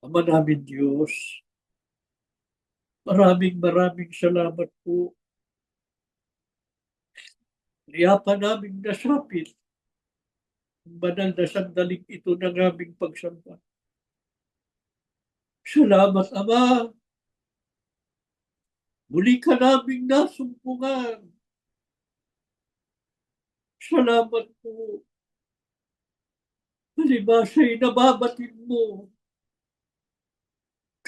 Ama namin Diyos, maraming salamat po. Kaya pa namin nasapit ang banal na sandaling ito ng aming pagsamba. Salamat, Ama. Muli ka naming nasumpungan. Salamat po. Palibasa'y nababatid mo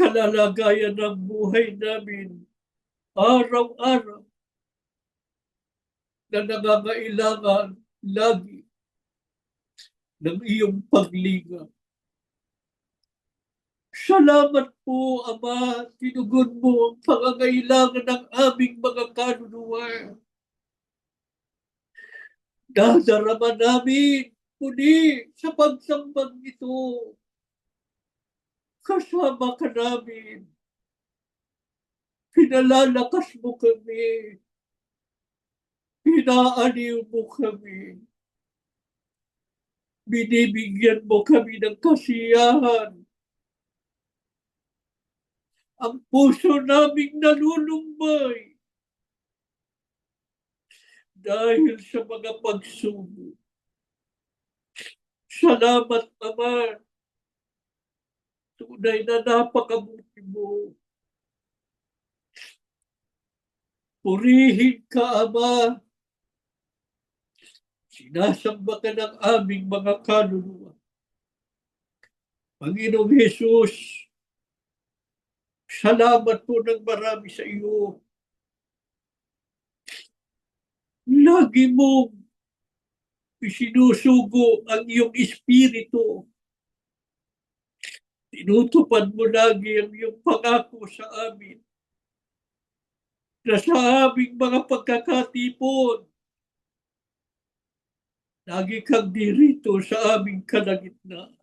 kalalagayan ng buhay namin araw-araw na nangangailangan lagi ng iyong paglingap. Salamat po, Ama, tinugon mo ang pangangailangan ng aming mga kaluluwa. Dadarama namin muli sa pagsambang ito. Kasama ka namin. Pinalalakas mo kami. Pinaaliw mo kami. Binibigyan mo kami ng kasiyahan. Ang puso naming nalulumbay dahil sa mga pagsubok. Salamat, Ama. Tunay na napakabuti mo. Purihin ka, Ama. Sinasamba ka ng aming mga kaluluwa. Panginoong Jesus, salamat po ng marami sa iyo. Lagi mong isinusugo ang iyong espiritu. Tinutupad mo lagi ang iyong pangako sa amin na sa aming mga pagkakatipon, lagi kang dirito sa aming kalagitnaan.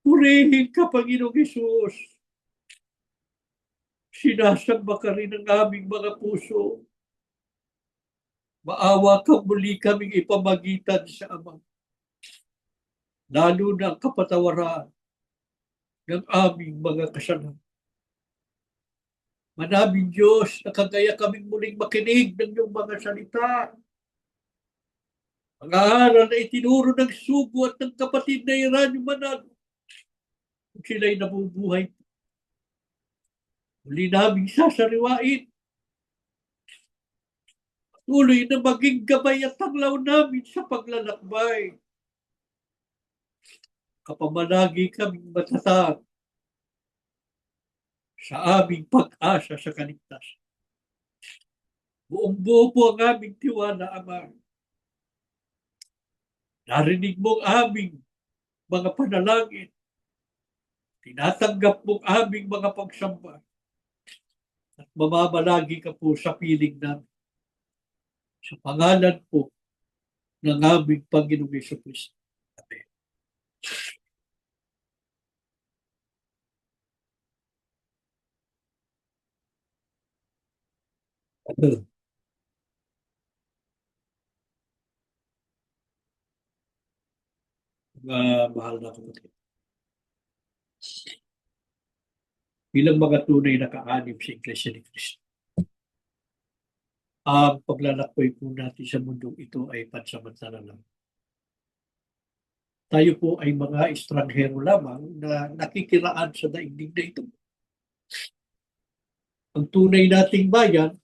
Purihin ka, Panginoong Jesus. Sinasamba ka rin ng aming mga puso. Maawa kang muli kaming ipamagitan sa Ama. Lalo na ang kapatawaran ng aming mga kasalanan. Manaming Diyos, nakagaya kaming muling makinig ng iyong mga salita. Ang aral na itinuro ng sugo at ng kapatid na Eranio Manalo. Kung sila'y nabubuhay, muli naming sasariwain. Tuloy na maging gabay at tanglaw namin sa paglalakbay. Kapamalagi kaming matatag sa aming pag-asa sa kaligtasan. Buong buo po ang aming tiwala, Ama. Narinig mo ang aming mga panalangin. Tinatanggap mo ang aming mga pagsamba. At mamamalagi ka po sa piling namin. Sa pangalan po ng aming Panginoong Jesucristo. Amen. Mahal na kapatid. Bilang mga tunay na kaanib sa Iglesia ni Cristo, ang paglalakbay po natin sa mundong ito ay pansamantala lang. Tayo po ay mga estranghero lamang na nakikiraan sa daigdig na ito. Ang tunay nating bayan,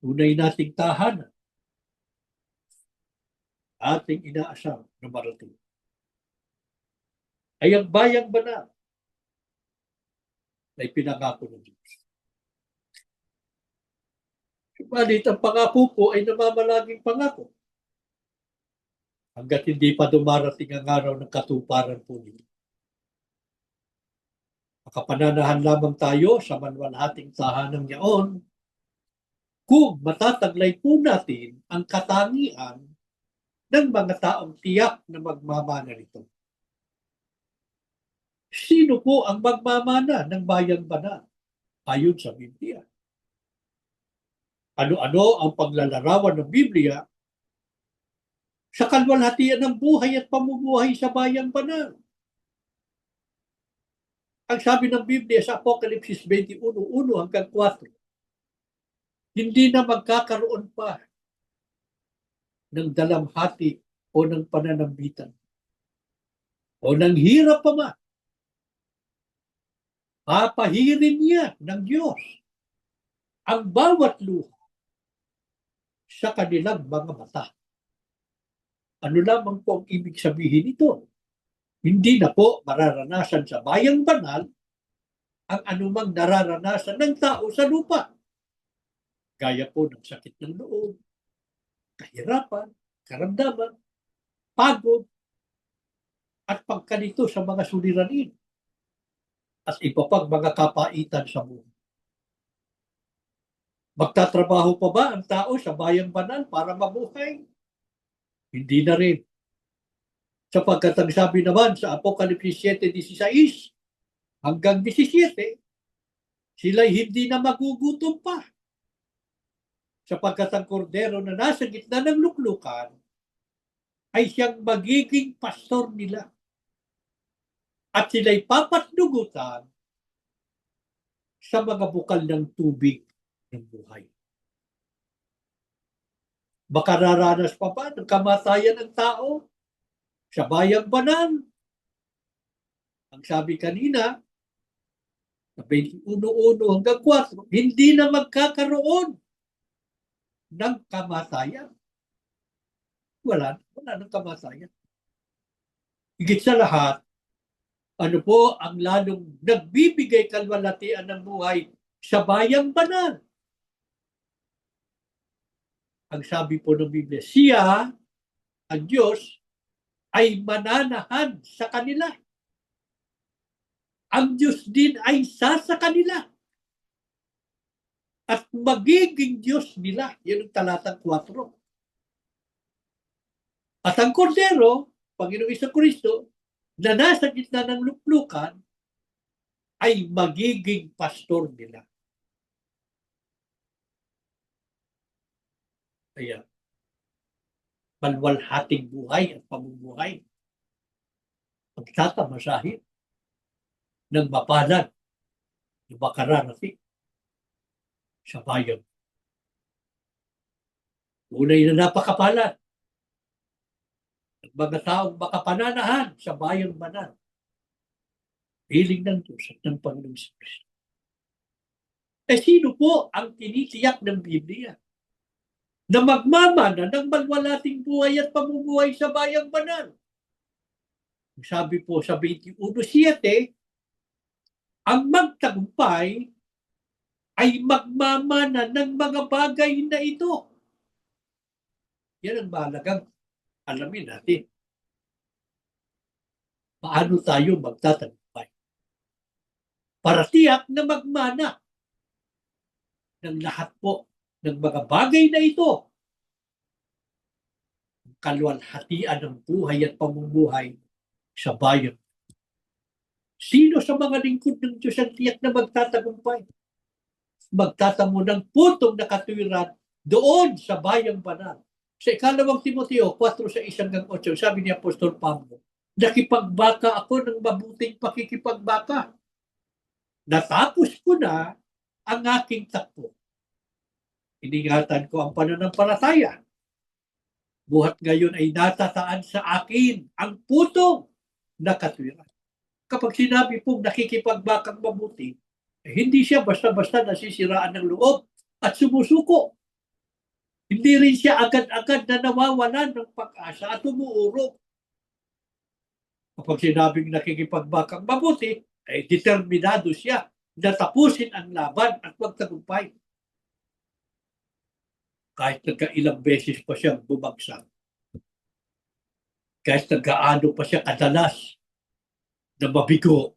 tunay nating tahanan, ating inaasam na marating, ay ang bayang banal na ipinangako ng Diyos. Subalit ang pangako po ay namamalaging pangako hanggat hindi pa dumarating ang araw ng katuparan po nito. Makapananahan lamang tayo sa manwalhating tahanang yaon kung matataglay po natin ang katangian ng mga taong tiyak na magmamana nito. Sino po ang magmamana ng bayang banal ayon sa Biblia? Ano-ano ang paglalarawan ng Biblia sa kalwalhatian ng buhay at pamumuhay sa bayang banal. Ang sabi ng Biblia sa Apocalypse 21:1 hanggang 4, hindi na magkakaroon pa ng dalamhati o ng pananambitan o ng hirap pa man. Papahirin niya ng Diyos ang bawat luha sa kanilang mga mata. Ano lamang po ang ibig sabihin nito? Hindi na po mararanasan sa bayang banal ang anumang nararanasan ng tao sa lupa. Gaya po ng sakit ng loob, kahirapan, karamdaman, pagod, at pagkalito sa mga suliranin at iba pang mga kapaitan sa buhay. Magtatrabaho pa ba ang tao sa bayang banal para mabuhay? Hindi na rin. Sapagkat ang sabi naman sa Apocalypse 7:16 hanggang 17, sila'y hindi na magugutom pa. Sapagkat ang kordero na nasa gitna ng luklukan ay siyang magiging pastor nila. At sila'y papatnugutan sa mga bukal ng tubig ng buhay. Baka raranas pa ba ng kamatayan ng tao sa bayang banal? Ang sabi kanina, sa 21:1 hanggang 4, hindi na magkakaroon ng kamatayan. Wala ng kamatayan. Higit sa lahat, ano po ang lalong nagbibigay kalwalhatian ng buhay sa bayang banal? Ang sabi po ng Biblia, siya, ang Diyos, ay mananahan sa kanila. Ang Diyos din ay sa kanila. At magiging Diyos nila. Yan ang talatang 4. At ang kordero, Panginoong Jesucristo, na nasa gitna ng luklukan, ay magiging pastor nila. Kaya, malwalhating buhay at pamumuhay. Pagtatamasahin ng mapalad na makararating sa bayan. Tunay na napakapalad ang mga taong makapananahan sa bayang banal. Piling ng Diyos at ng Panginoong Jesucristo. Sino po ang tinitiyak ng Biblia na magmamana ng malwalating buhay at pamumuhay sa bayang banal? Sabi po sa 21:7, ang magtagumpay ay magmamana ng mga bagay na ito. Yan ang mahalagang alamin natin. Paano tayo magtatagumpay? Para tiyak na magmana ng lahat po ng mga bagay na ito. Kalwalhatian ng buhay at pamumuhay sa bayan. Sino sa mga lingkod ng Diyos ang tiyak na magtatagumpay? Magtatamo ng putong na katwiran doon sa bayang banal. Sa 2 Timoteo 4:6-8, sabi ni Apostol Pablo, nakipagbaka ako ng mabuting pakikipagbaka. Natapos ko na ang aking takbo. Iningatan ko ang pananampalataya. Buhat ngayon ay natataan sa akin ang putong na katwiran. Kapag sinabi pong nakikipagbakang mabuti, hindi siya basta-basta nasisiraan ng loob at sumusuko. Hindi rin siya agad-agad na nawawalan ng pag-asa at umuurong. Kapag sinabing nakikipagbakang mabuti, ay determinado siya na tapusin ang laban at magtagumpay. Kahit nagkailang beses pa siyang bumagsak. Kahit nagkaano pa siya kadalas na mabigo.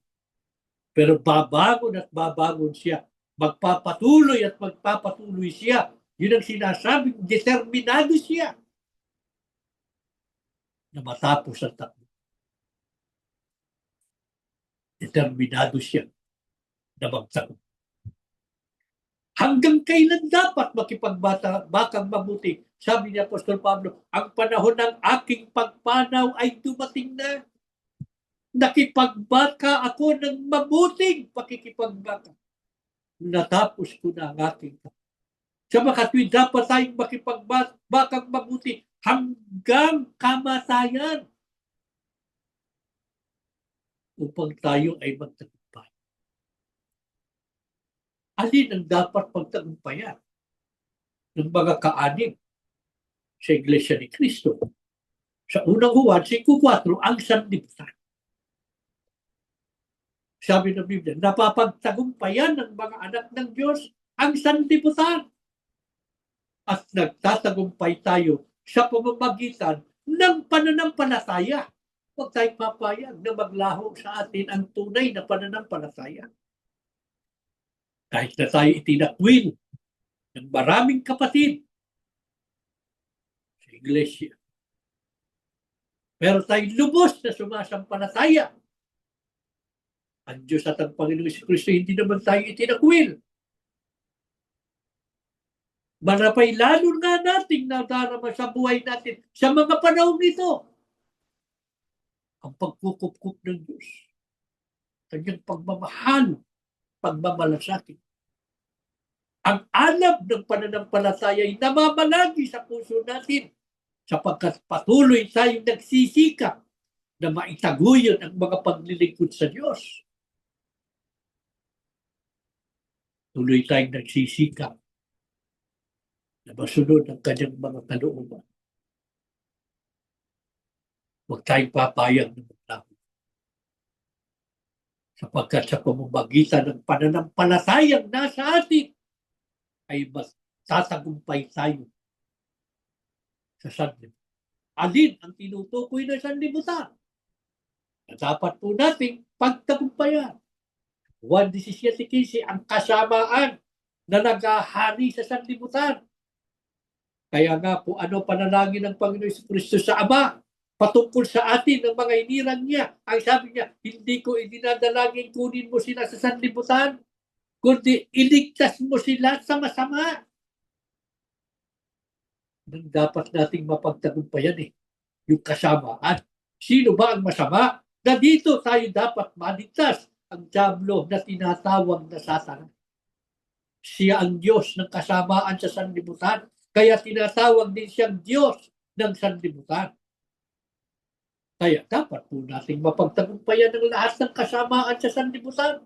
Pero babangon at babangon siya. Magpapatuloy at magpapatuloy siya. Yun ang sinasabing determinado siya na matapos ang takbo. Determinado siya na magtagumpay. Hanggang kailan dapat makipagbakang mabuti? Sabi ni Apostol Pablo, ang panahon ng aking pagpanaw ay dumating na. Nakipagbaka ako ng mabuting pakikipagbaka. Natapos ko na ang aking sa makatwid, dapat tayong makipagbakang mabuti hanggang kamatayan upang tayo ay magtagumpay. Alin ang dapat pagtagumpayan ng mga kaanib sa Iglesia ni Cristo? Sa unang Juan 5:4, ang sanlibutan. Sabi ng Biblia, napapagtagumpayan ng mga anak ng Diyos ang sanlibutan. At nagtatagumpay tayo sa pamamagitan ng pananampalataya. Huwag tayong papayag na maglaho sa atin ang tunay na pananampalataya. Kahit na tayo itinakwil ng maraming kapatid sa Iglesia, pero tayo lubos na sumasampalataya. Ang Diyos at ang Panginoong Kristo, hindi naman tayo itinakwil. Marapay lalo nga nating nadarama sa buhay natin sa mga panahon nito. Ang pagkukup-kup ng Diyos. Kanyang pagmamahal, pagmamalasakit. Ang alab ng pananampalataya ay namamalagi sa puso natin sapagkat patuloy tayong nagsisikap na maitaguyod ang mga paglilingkod sa Diyos. Tuloy tayong nagsisikap na masunod ang kanyang mga kalooban. Huwag tayong papayag ng maglaho. Sapagkat sa pamamagitan ng pananampalatayang nasa atin, ay mas tatagumpay tayo sa sanlibutan. Alin ang tinutukoy na sanlibutan na dapat po nating pagtagumpayan? 1:17, ang kasamaan na naghahari sa sanlibutan. Kaya nga po, ano panalangin ng Panginoon Kristo sa Ama patungkol sa atin ng mga inirang niya? Ang sabi niya, hindi ko idinadalangin kunin mo sila sa sanlibutan, kundi iligtas mo sila sa masama. Nang dapat nating mapagtagumpayan yung kasamaan. Sino ba ang masama? Na dito tayo dapat maligtas. Ang diablo na tinatawag na Satanas. Siya ang Diyos ng kasamaan sa sanlibutan. Kaya tinatawag din siyang Diyos ng sanlibutan. Kaya dapat po nating mapagtagumpayan ng lahat ng kasamaan sa sanlibutan.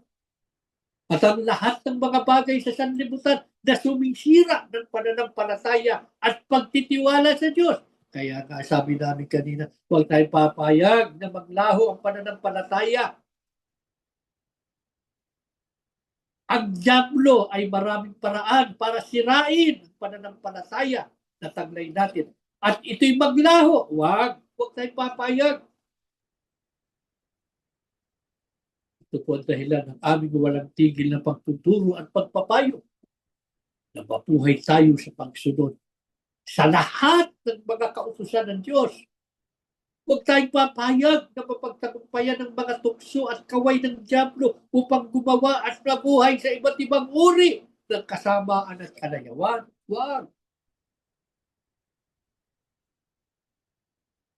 At ang lahat ng mga bagay sa sanlibutan na sumisira ng pananampalataya at pagtitiwala sa Diyos. Kaya nga sabi namin kanina, huwag tayong papayag na maglaho ang pananampalataya. Ang diablo ay maraming paraan para sirain ang pananampalataya na taglay natin. At ito'y maglaho. Huwag tayong papayag. Ito po ang dahilan ng aming walang tigil na pagtuturo at pagpapayo na mabuhay tayo sa pagsunod sa lahat ng mga kautusan ng Diyos. Huwag tayong papayag na mapagtagumpayan ng mga tukso at kaway ng diablo upang gumawa at mabuhay sa iba't ibang uri ng kasamaan at kalayawan.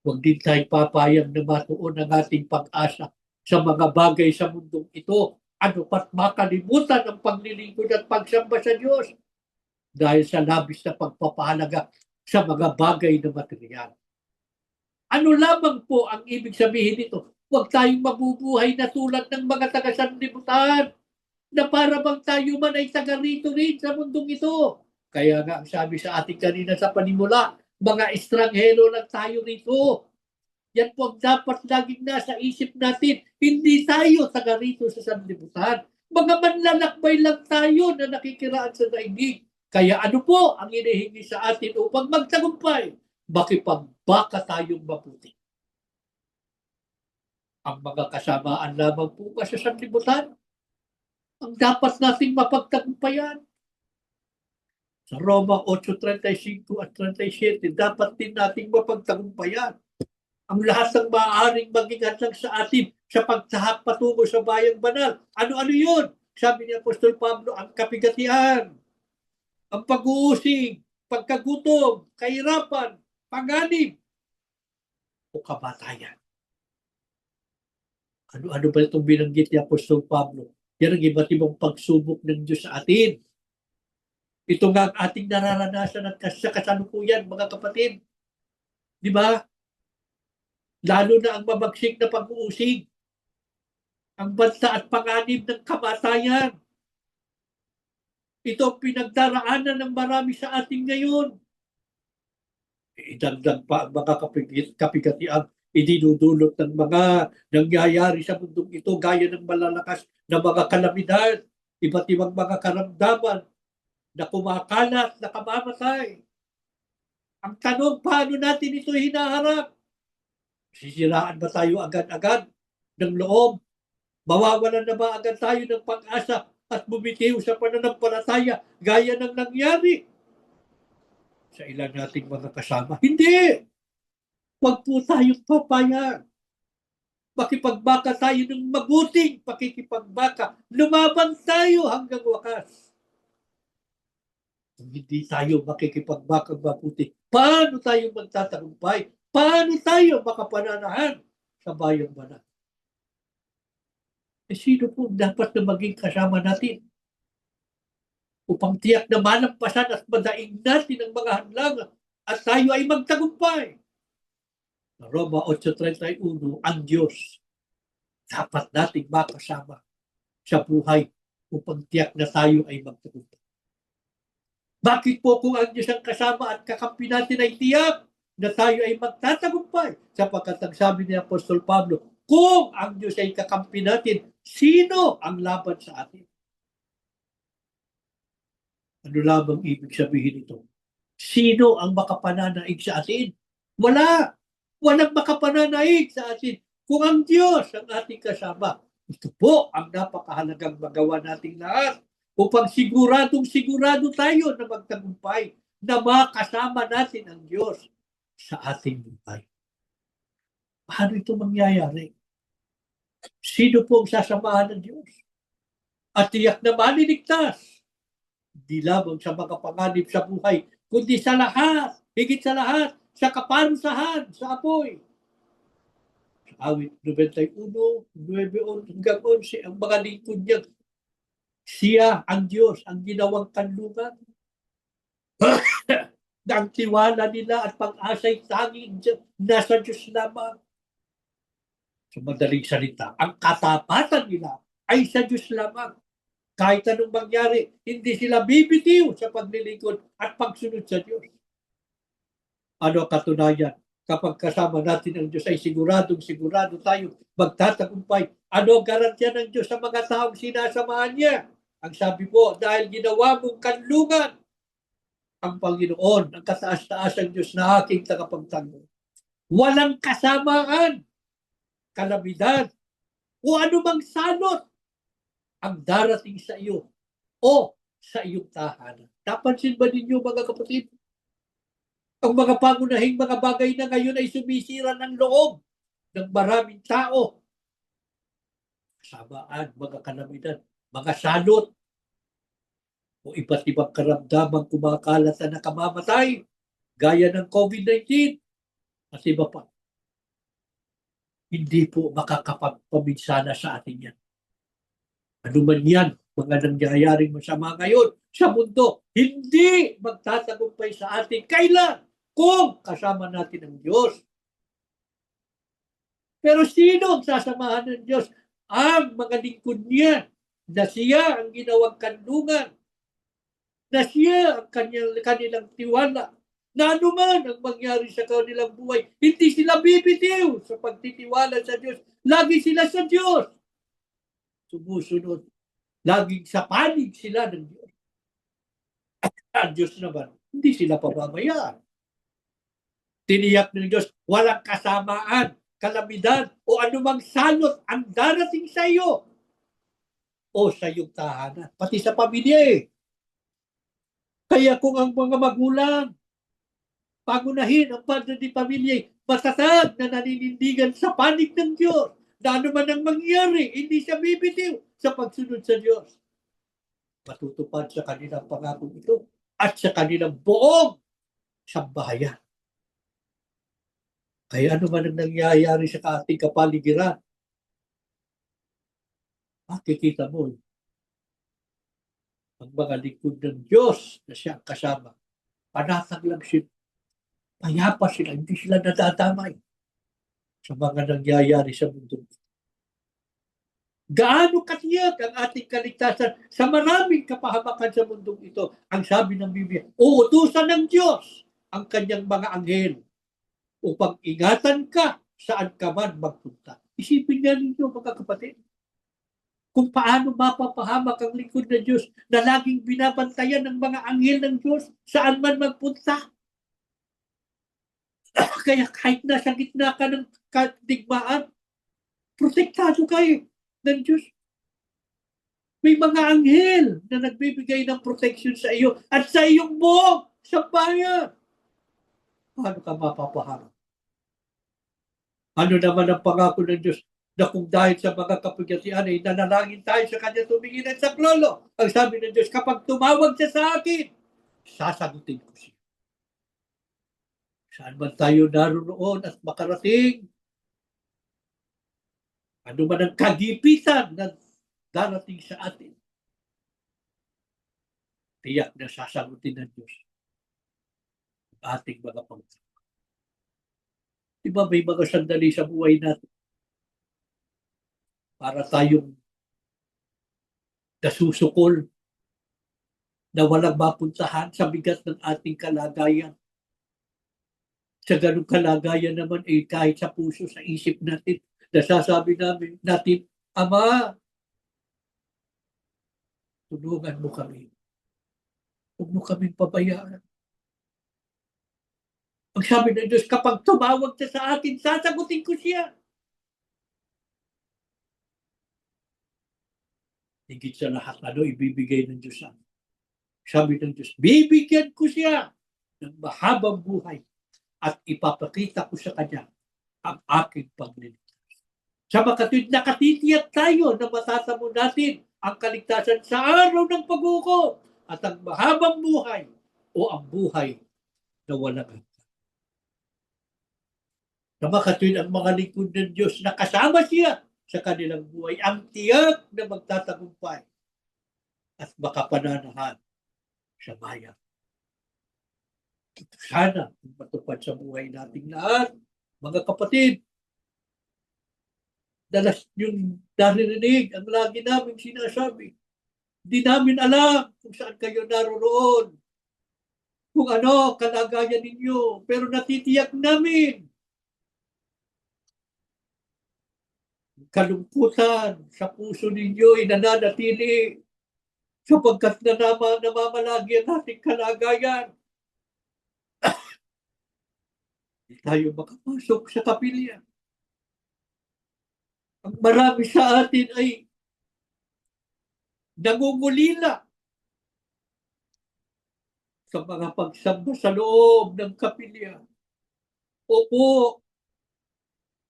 Huwag din tayong papayag na matuon ang ating pag-asa sa mga bagay sa mundong ito. Ano pat makalimutan ang paglilingkod at pagsamba sa Diyos dahil sa labis na pagpapahalaga sa mga bagay na material. Ano lamang po ang ibig sabihin nito? Huwag tayong mabubuhay na tulad ng mga taga-sanlibutan na para bang tayo man ay taga rito rin sa mundong ito. Kaya nga ang sabi sa ating kanina sa panimula, mga estranghero lang tayo rito. Yan po ang dapat laging nasa isip natin. Hindi tayo taga rito sa sanlibutan. Mga manlalakbay lang tayo na nakikiraan sa daigdig. Kaya ano po ang hinihingi sa atin upang magtagumpay? Makipagbaka tayong mabuti. Ang mga kasamaan lamang po ba sa sanlibutan ang dapat nating mapagtagumpayan? Sa Roma 8:35 at 37, dapat din nating mapagtagumpayan ang lahat ng maaaring maging hadlang sa atin sa pagtahak patungo sa bayang banal. Ano-ano yun? Sabi ni Apostol Pablo, ang kapigatian, ang pag-uusig, pagkagutom, kahirapan, panganib, o kamatayan. Ano-ano ba itong binanggit ni Apostol Pablo? Yan ang iba't ibang pagsubok ng Diyos sa atin. Ito nga ang ating nararanasan at sa kasalukuyan, mga kapatid. Di ba? Lalo na ang mabagsik na pag-uusig, ang bansa at panganib ng kamatayan. Ito ang pinagdaraanan ng marami sa ating ngayon. Idagdag pa ang mga kapigatiang idinudulot ng mga nangyayari sa mundong ito gaya ng malalakas na mga kalamidad, iba't ibang mga karamdaman na kumakalat, na kamamatay. Ang tanong, paano natin ito hinaharap? Sisiraan ba tayo agad-agad ng loob? Mawawalan na ba agad tayo ng pag-asa at bumitiw sa pananampalataya gaya ng nangyari sa ilan nating mga kasama? Hindi! Huwag po tayong papayag. Makipagbaka tayo ng mabuting pakikipagbaka. Lumaban tayo hanggang wakas. Kung hindi tayo makikipagbakang mabuti, paano tayo magtatagumpay? Paano tayo makapananahan sa bayang banal? Sino po dapat na maging kasama natin upang tiyak na malampasan at madaing natin ang mga hadlangan at tayo ay magtagumpay? Roma 8:31, ang Diyos dapat nating makasama sa buhay upang tiyak na tayo ay magtagumpay. Bakit po kung ang Diyos ang kasama at kakampi natin ay tiyak na tayo ay magtatagumpay? Sapagkat ang sabi ni Apostol Pablo, kung ang Diyos ay kakampi natin, sino ang laban sa atin? Ano lamang ibig sabihin ito? Sino ang makapananaig sa atin? Wala! Walang makapananaig sa atin. Kung ang Diyos ang ating kasama, ito po ang napakahalagang magawa nating lahat upang sigurado tayo na magtagumpay, na makasama natin ang Diyos sa ating buhay. Paano ito mangyayari? Sino po ang sasamahan ng Diyos? At tiyak na maniligtas, di lamang sa mga panganib sa buhay, kundi sa lahat, higit sa lahat, sa kaparusahan, sa apoy. Sa awit 91, 9 hanggang 11, ang mga lingkod niya, siya ang Diyos, ang ginawang kanlungan. Ang tiwala nila at pag-asa'y tanging nasa Diyos lamang. Sa madaling salita, ang katapatan nila ay sa Diyos lamang. Kahit anong mangyari, hindi sila bibitiw sa paglilingkod at pagsunod sa Diyos. Ano ang katunayan? Kapag kasama natin ang Diyos ay sigurado tayo magtatagumpay. Ano ang garantiya ng Diyos sa mga taong sinasamahan niya? Ang sabi po, dahil ginawa mong kanlungan ang Panginoon, ang kataas-taas ang Diyos na aking tagapagtanggol. Walang kasamaan, kalamidad, o anumang salot ang darating sa iyo o sa iyong tahanan. Napansin ba ninyo, mga kapatid? Ang mga pangunahing mga bagay na ngayon ay sumisira ng loob ng maraming tao. Kasamaan, mga kalamidad, mga salot, o iba't ibang karamdamang kumakalat na nakamamatay, gaya ng COVID-19 at iba pa. Hindi po makakapagpaminsala sa atin yan. Ano man yan, mga nangyayaring masama ngayon sa mundo, hindi magtatagumpay sa atin. Kailan? Kung kasama natin ang Diyos. Pero sino ang sasamahan ng Diyos? Ang mga lingkod niya, na siya ang ginawang kanlungan, na siya ang kanilang tiwala, na anuman ang mangyari sa kanilang buhay, hindi sila bibitiw sa pagtitiwala sa Diyos. Lagi sila sa Diyos. Sumusunod. Laging sa panig sila ng Diyos. At ang Diyos naman, hindi sila pababayaan. Tiniyak ng Diyos, walang kasamaan, kalamidad, o anumang salot ang darating sa iyo o sa iyong tahanan, pati sa pamilya. Kaya kung ang mga magulang, pagunahin ang padre di pamilya, matatag na naninindigan sa panig ng Diyos, na anuman ang mangyari, hindi siya bibitiw sa pagsunod sa Diyos. Matutupad sa kanilang pangako ito. at sa kanilang buong sambahayan. Kaya ano man ang nangyayari sa ating kapaligiran, makikita mo ang mga lingkod ng Diyos na siya ang kasama. Panatag lang sila. Payapa sila. Hindi sila nadadamay sa mga nangyayari sa mundo. Gaano katiyak ang ating kaligtasan sa maraming kapahamakan sa mundong ito. Ang sabi ng Biblia, uutusan ng Diyos ang kanyang mga anghel upang ingatan ka saan ka man magpunta. Isipin nga ninyo mga kapatid, kung paano mapapahamak ang lingkod ng Diyos na laging binabantayan ng mga anghel ng Diyos saan man magpunta. Kaya kahit nasa gitna ka ng kadigmaan, protektado kayo ng Diyos. May mga anghel na nagbibigay ng protection sa iyo at sa iyong buong sambahayan. Paano ka mapapahamak? Ano naman ang pangako ng Diyos na kung dahil sa mga kapighatian ay nanalangin tayo sa kanya tumingin at saklolo. Ang sabi ng Diyos, kapag tumawag siya sa akin, sasagutin ko siya. Saan man tayo naroon at makarating, ano man ang kagipitan na darating sa atin, tiyak na sasagutin ng Diyos ang ating mga pangako. Diba may mga sandali sa buhay natin para tayong nasusukol na walang mapuntahan sa bigat ng ating kalagayan. Sa ganung kalagayan naman ay kahit sa puso, sa isip natin, nasasabi natin, Ama, tulungan mo kami. Huwag mo kaming pabayaan. Ang sabi ng Diyos, kapag tumawag siya sa akin, sasagutin ko siya. Higit sa lahat, ano ibibigay ng Diyos sa akin? Sabi ng Diyos, bibigyan ko siya ng mahabang buhay at ipapakita ko sa kanya ang aking pagliligtas. Sa makatwid, nakatitiyak tayo na matatamo natin ang kaligtasan sa araw ng pag-uko at ang mahabang buhay o ang buhay na walang hanggan. Sa makatwid, ang mga lingkod ng Diyos na kasama siya sa kanilang buhay ang tiyak na magtatagumpay at makapananahan sa bayan. Ito sana matupad sa buhay nating lahat. Mga kapatid, dalas yung narinig ang lagi namin sinasabi. Hindi namin alam kung saan kayo naroon, kung ano kalagayan ninyo, pero natitiyak namin kalungkutan sa puso ninyo ay nananatili sapagkat namamalagi ang ating kalagayan. Hindi tayo makapasok sa kapilya. Ang marami sa atin ay nangungulila sa mga pagsamba sa loob ng kapilya. Opo,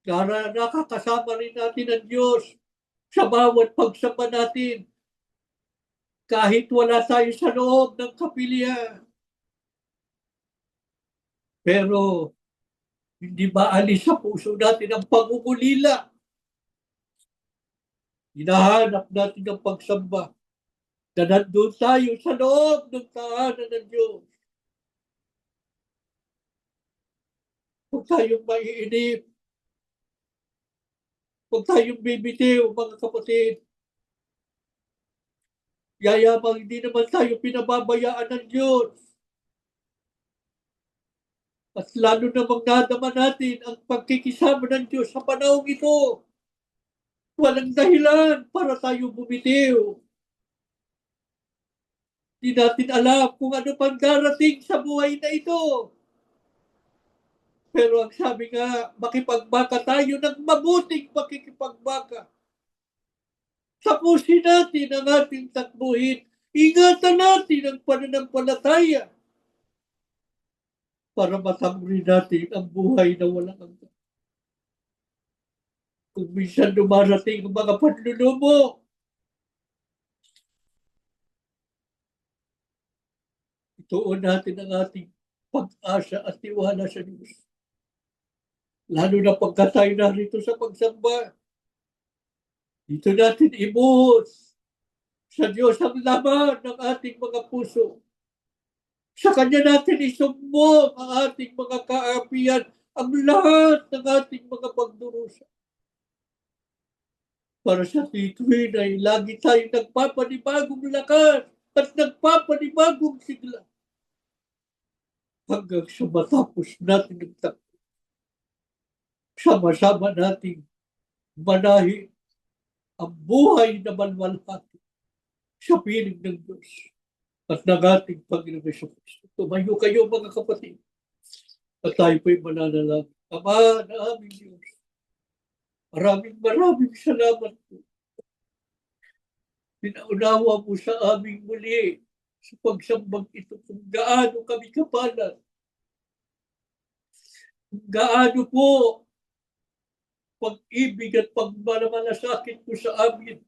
nakakasama rin natin ang Diyos sa bawat pagsamba natin. Kahit wala tayo sa loob ng kapilya. Pero hindi maalis sa puso natin ang pangungulila. Hinahanap natin ang pagsamba na nandun tayo sa loob ng tahanan ng Diyos. Huwag tayong maiinip. Huwag tayong bibitiw, mga kapatid. Yayamang hindi naman tayo pinababayaan ng Diyos. At lalo namang nadama natin ang pagkikisama ng Diyos sa panahong ito. Walang dahilan para tayo bumitiw. Hindi natin alam kung ano pang darating sa buhay na ito. Pero ang sabi nga, makipagbaka tayo ng mabuting pakikipagbaka. Tapusin natin ang ating takbuhin. Ingatan natin ang pananampalataya para matamuri natin ang buhay na walang hanggan. Kung minsan dumarating ang mga panlulumo, Ituon natin ang ating pag-asa at tiwala sa Diyos. Lalo na pagka tayo narito sa pagsamba, dito natin ibuhos sa Diyos ang laman ng ating mga puso. Sa Kanya natin isumbong ang ating mga kaapian, ang lahat ng ating mga pagdurusa. Para sa tituin ay lagi tayong nagpapanibagong lakas at nagpapanibagong sigla. Hanggang sa matapos natin ang takbo. Sama-sama nating manahin ang buhay na malwalhati sa piling ng Diyos at ng ating Panginoon Jesucristo. Tumayo kayo mga kapatid at tayo po'y mananalangin. Ama na aming Diyos, maraming salamat po. Pinaunawa mo sa aming muli sa pagsambang ito kung gaano kami kapalan. Kung gaano po pag-ibig at pagmamalasakit mo sa amin.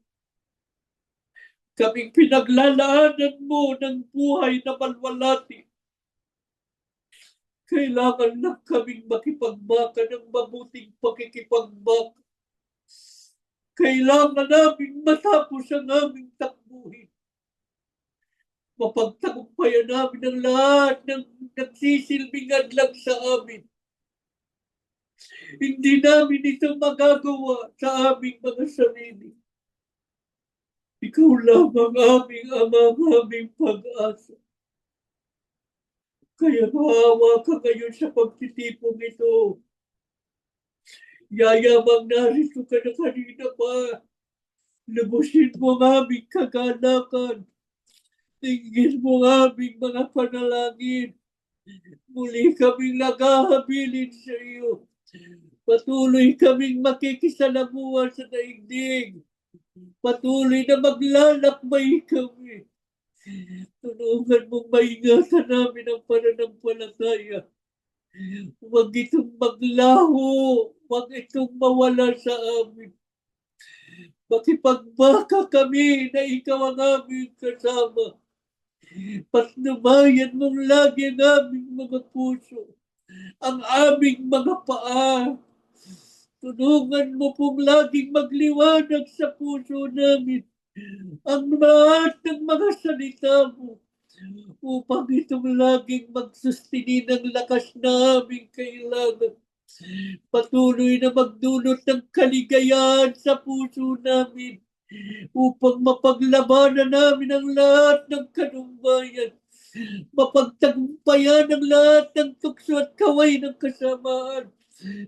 Kaming pinaglalaanan mo ng buhay na malwalhati. Kailangan lang kaming makipagbaka ng mabuting pakikipagbaka. Kailangan namin matapos ang aming takbuhin. Mapagtagumpayan namin ang lahat ng nagsisilbing adlang sa amin. Hindi namin ito magagawa sa aming mga sarili. Ikaw lamang aming Ama, aming pag-asa. Kaya maawa ka ngayon sa pagtitipong ito. Yayamang narito ka na kanina pa. Lubusin mo ang aming kaganakan. Tingin mo ang aming mga panalangin. Muli kaming naghahabilin sa iyo. Patuloy kaming makikisalamuha sa daigdig. Patuloy na maglalakbay kami. Tulungan mong maingatan namin ang pananampalataya. Huwag itong maglaho. Huwag itong mawala sa amin. Makipagbaka kami na ikaw ang aming kasama. Patnubayan mong lagi ang aming mga puso. Ang aming mga paa. Tulungan mo pong laging magliwanag sa puso namin ang lahat ng mga salita mo upang itong laging magsustini ng lakas na aming kailangan. Patuloy na magdulot ng kaligayahan sa puso namin upang mapaglabanan namin ang lahat ng kanumpayan. Mapagtagumpayan ang lahat ng tukso at kaway ng kasamaan.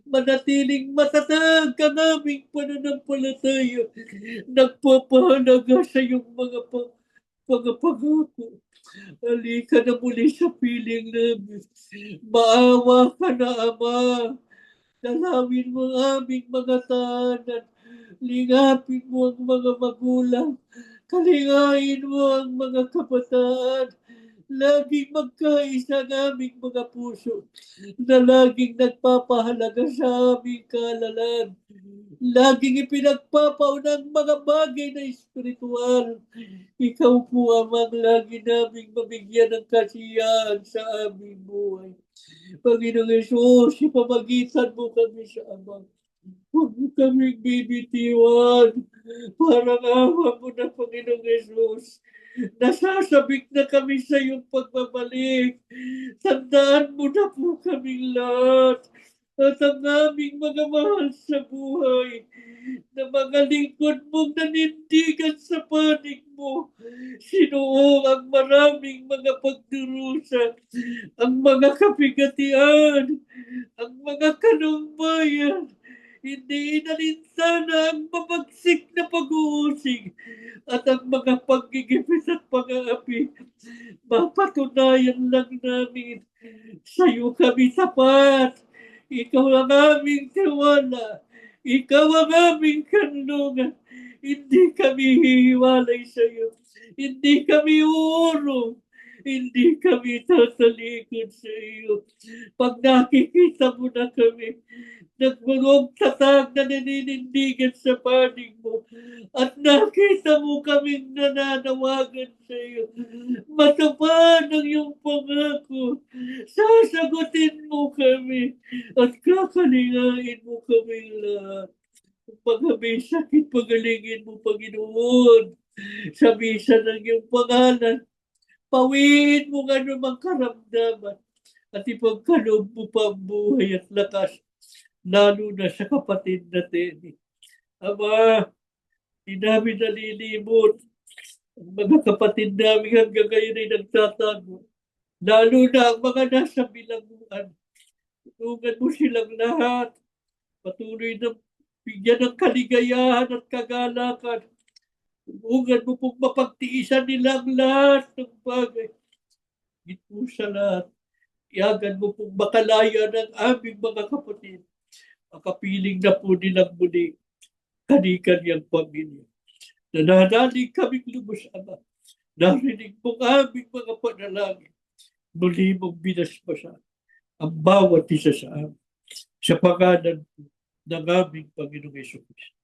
Manatiling matatag ang aming pananampalataya. Nagpapahalaga sa iyong mga pangako. Halika na muli sa piling namin. Maawa ka na, Ama. Dalawin mo ang aming mga tahanan. Lingapin mo ang mga magulang. Kalingain mo ang mga kabataan. Laging magkaisa ang aming mga puso na laging nagpapahalaga sa aming kaalalan. Laging ipinagpapaunang mga bagay na espiritual. Ikaw po amang lagi naming mabigyan ng kasiyahan sa aming buhay. Panginoong Yesus, ipamagitan mo kami sa Ama. Huwag mo kaming bibitiwan. Parang awa mo na, Panginoong Yesus. Nasasabik na kami sa iyong pagbabalik. Tandaan mo na po kaming lahat. At ang aming mga mahal sa buhay na mga lingkod mong nanindigan sa panig mo. Sinuong ang maraming mga pagdurusa, ang mga kapigatian, ang mga kanumpayan. Hindi inalinsana ang mabagsik na pag-uusig at ang mga paggigipit at pang-aapi. Mapatunayan lang namin sa'yo kami sapat. Ikaw ang aming tiwala. Ikaw ang aming kanlungan. Hindi kami hihiwalay sa'yo. Hindi kami uurong. Hindi kami tatalikod sa iyo. Pag nakikita mo na kami, nagmulong tatag na naninindigan sa panig mo at nakita mo kaming nananawagan sa iyo. Matupad ang iyong pangako. Sasagutin mo kami at kakalingain mo kami lahat. Pag may sakit, pagalingin mo, Panginoon. Sa bisa ng iyong pangalan, pawiin mo nga namang karamdaman at ipagkaloob mo pa ang buhay at lakas, lalo na sa kapatid na Teddy. Ama, di namin nalilimot ang mga kapatid namin hanggang ngayon ay nagtatago. Lalo na ang mga nasa bilangguan. Tulungan mo silang lahat. Patuloy na bigyan ng kaligayahan at kagalakan. Tulungan mo pong mapagtiisan nila ang lahat ng bagay. Higit po sa lahat, iagan mo pong makalaya ng aming mga kapatid. Makapiling na po nilang muli kani-kanyang pamilya. Nananalig kaming lubos, Ama. Narinig mong aming mga panalangin. Muli mong binasbasan ang bawat isa sa amin. Sa pangalan po ng aming Panginoong Yesu Cristo.